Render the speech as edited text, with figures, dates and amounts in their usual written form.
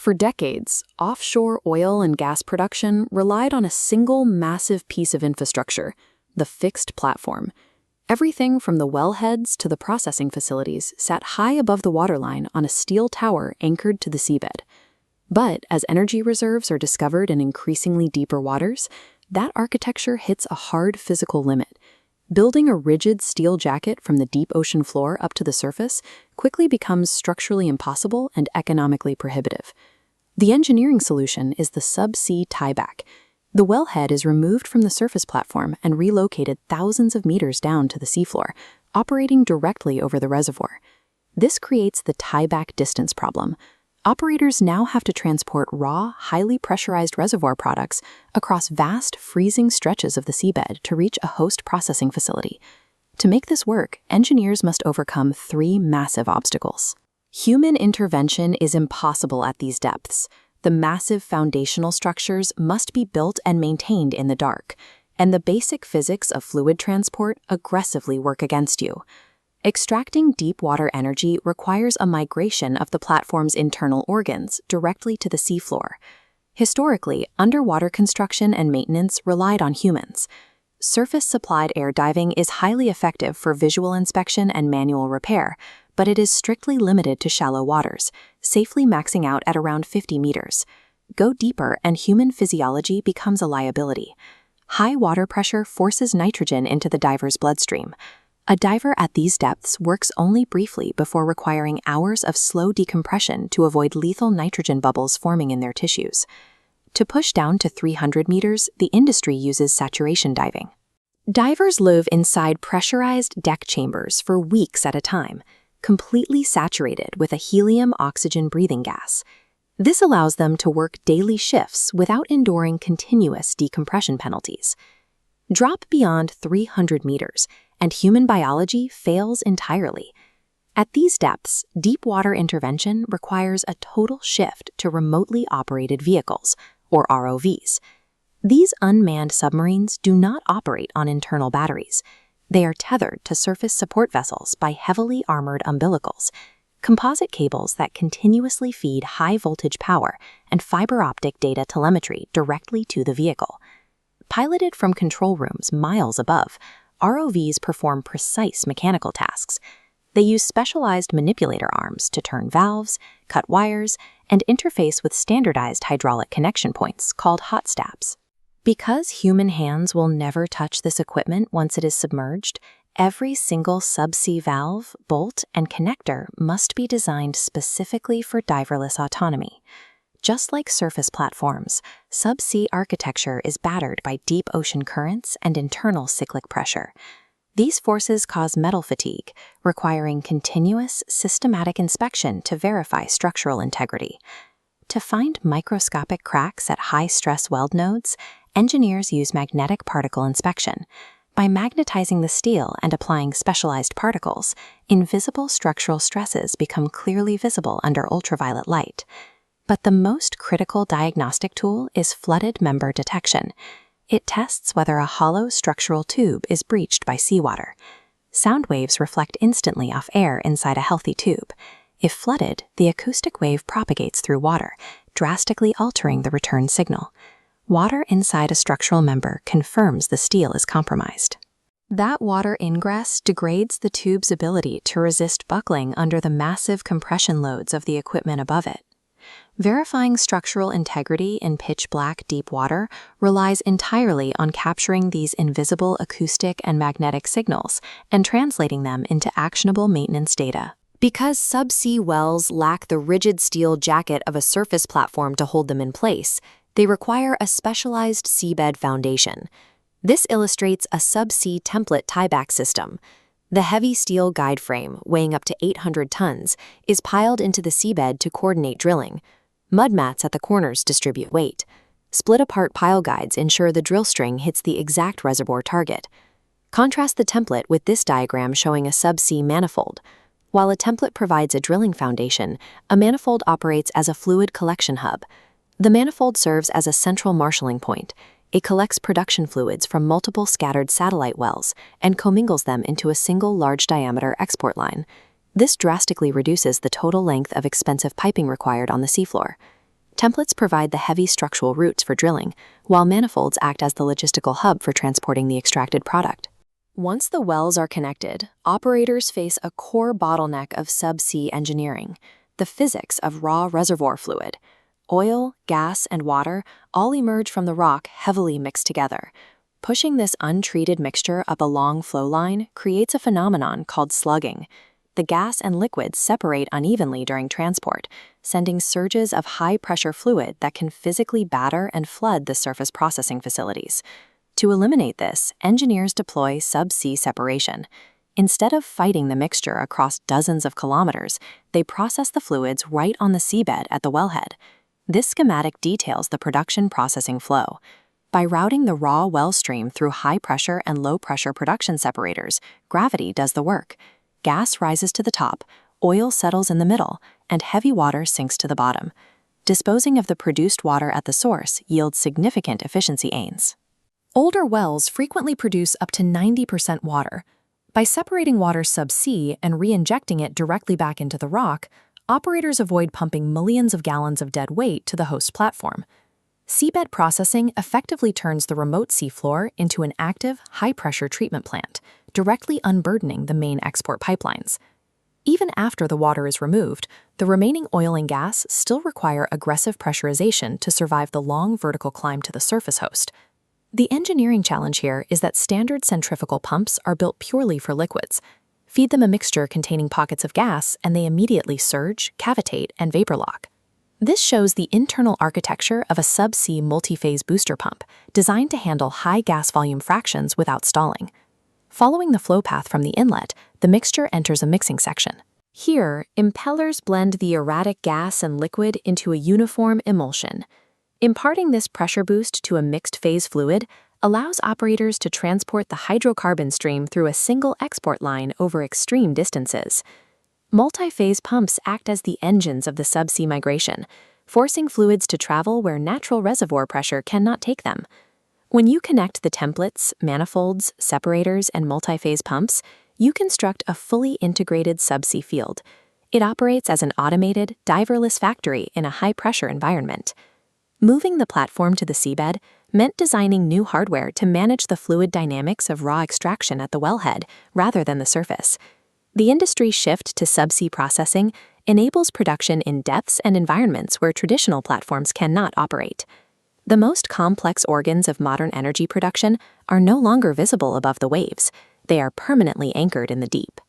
For decades, offshore oil and gas production relied on a single massive piece of infrastructure, the fixed platform. Everything from the wellheads to the processing facilities sat high above the waterline on a steel tower anchored to the seabed. But as energy reserves are discovered in increasingly deeper waters, that architecture hits a hard physical limit. Building a rigid steel jacket from the deep ocean floor up to the surface quickly becomes structurally impossible and economically prohibitive. The engineering solution is the subsea tieback. The wellhead is removed from the surface platform and relocated thousands of meters down to the seafloor, operating directly over the reservoir. This creates the tieback distance problem. Operators now have to transport raw, highly pressurized reservoir products across vast, freezing stretches of the seabed to reach a host processing facility. To make this work, engineers must overcome three massive obstacles. Human intervention is impossible at these depths. The massive foundational structures must be built and maintained in the dark, and the basic physics of fluid transport aggressively work against you. Extracting deep water energy requires a migration of the platform's internal organs directly to the seafloor. Historically, underwater construction and maintenance relied on humans. Surface-supplied air diving is highly effective for visual inspection and manual repair, but it is strictly limited to shallow waters, safely maxing out at around 50 meters. Go deeper and human physiology becomes a liability. High water pressure forces nitrogen into the diver's bloodstream. A diver at these depths works only briefly before requiring hours of slow decompression to avoid lethal nitrogen bubbles forming in their tissues. To push down to 300 meters, the industry uses saturation diving. Divers live inside pressurized deck chambers for weeks at a time, completely saturated with a helium-oxygen breathing gas. This allows them to work daily shifts without enduring continuous decompression penalties. Drop beyond 300 meters, and human biology fails entirely. At these depths, deep water intervention requires a total shift to remotely operated vehicles, or ROVs. These unmanned submarines do not operate on internal batteries. They are tethered to surface support vessels by heavily armored umbilicals, composite cables that continuously feed high-voltage power and fiber-optic data telemetry directly to the vehicle. Piloted from control rooms miles above, ROVs perform precise mechanical tasks. They use specialized manipulator arms to turn valves, cut wires, and interface with standardized hydraulic connection points called hot stabs. Because human hands will never touch this equipment once it is submerged, every single subsea valve, bolt, and connector must be designed specifically for diverless autonomy. Just like surface platforms, subsea architecture is battered by deep ocean currents and internal cyclic pressure. These forces cause metal fatigue, requiring continuous, systematic inspection to verify structural integrity. To find microscopic cracks at high-stress weld nodes, engineers use magnetic particle inspection. By magnetizing the steel and applying specialized particles, invisible structural stresses become clearly visible under ultraviolet light. But the most critical diagnostic tool is flooded member detection. It tests whether a hollow structural tube is breached by seawater. Sound waves reflect instantly off air inside a healthy tube. If flooded, the acoustic wave propagates through water, drastically altering the return signal. Water inside a structural member confirms the steel is compromised. That water ingress degrades the tube's ability to resist buckling under the massive compression loads of the equipment above it. Verifying structural integrity in pitch-black deep water relies entirely on capturing these invisible acoustic and magnetic signals and translating them into actionable maintenance data. Because subsea wells lack the rigid steel jacket of a surface platform to hold them in place, they require a specialized seabed foundation. This illustrates a subsea template tieback system. The heavy steel guide frame, weighing up to 800 tons, is piled into the seabed to coordinate drilling. Mud mats at the corners distribute weight. Split-apart pile guides ensure the drill string hits the exact reservoir target. Contrast the template with this diagram showing a subsea manifold. While a template provides a drilling foundation, a manifold operates as a fluid collection hub. The manifold serves as a central marshalling point. It collects production fluids from multiple scattered satellite wells and commingles them into a single large-diameter export line. This drastically reduces the total length of expensive piping required on the seafloor. Templates provide the heavy structural roots for drilling, while manifolds act as the logistical hub for transporting the extracted product. Once the wells are connected, operators face a core bottleneck of subsea engineering, the physics of raw reservoir fluid. Oil, gas, and water all emerge from the rock heavily mixed together. Pushing this untreated mixture up a long flow line creates a phenomenon called slugging. The gas and liquids separate unevenly during transport, sending surges of high-pressure fluid that can physically batter and flood the surface processing facilities. To eliminate this, engineers deploy subsea separation. Instead of fighting the mixture across dozens of kilometers, they process the fluids right on the seabed at the wellhead. This schematic details the production processing flow. By routing the raw well stream through high-pressure and low-pressure production separators, gravity does the work. Gas rises to the top, oil settles in the middle, and heavy water sinks to the bottom. Disposing of the produced water at the source yields significant efficiency gains. Older wells frequently produce up to 90% water. By separating water subsea and re-injecting it directly back into the rock, operators avoid pumping millions of gallons of dead weight to the host platform. Seabed processing effectively turns the remote seafloor into an active, high-pressure treatment plant, directly unburdening the main export pipelines. Even after the water is removed, the remaining oil and gas still require aggressive pressurization to survive the long vertical climb to the surface host. The engineering challenge here is that standard centrifugal pumps are built purely for liquids. Feed them a mixture containing pockets of gas, and they immediately surge, cavitate, and vapor lock. This shows the internal architecture of a subsea multi-phase booster pump, designed to handle high gas volume fractions without stalling. Following the flow path from the inlet, the mixture enters a mixing section. Here, impellers blend the erratic gas and liquid into a uniform emulsion. Imparting this pressure boost to a mixed-phase fluid allows operators to transport the hydrocarbon stream through a single export line over extreme distances. Multi-phase pumps act as the engines of the subsea migration, forcing fluids to travel where natural reservoir pressure cannot take them. When you connect the templates, manifolds, separators, and multi-phase pumps, you construct a fully integrated subsea field. It operates as an automated, diverless factory in a high-pressure environment. Moving the platform to the seabed meant designing new hardware to manage the fluid dynamics of raw extraction at the wellhead rather than the surface. The industry's shift to subsea processing enables production in depths and environments where traditional platforms cannot operate. The most complex organs of modern energy production are no longer visible above the waves. They are permanently anchored in the deep.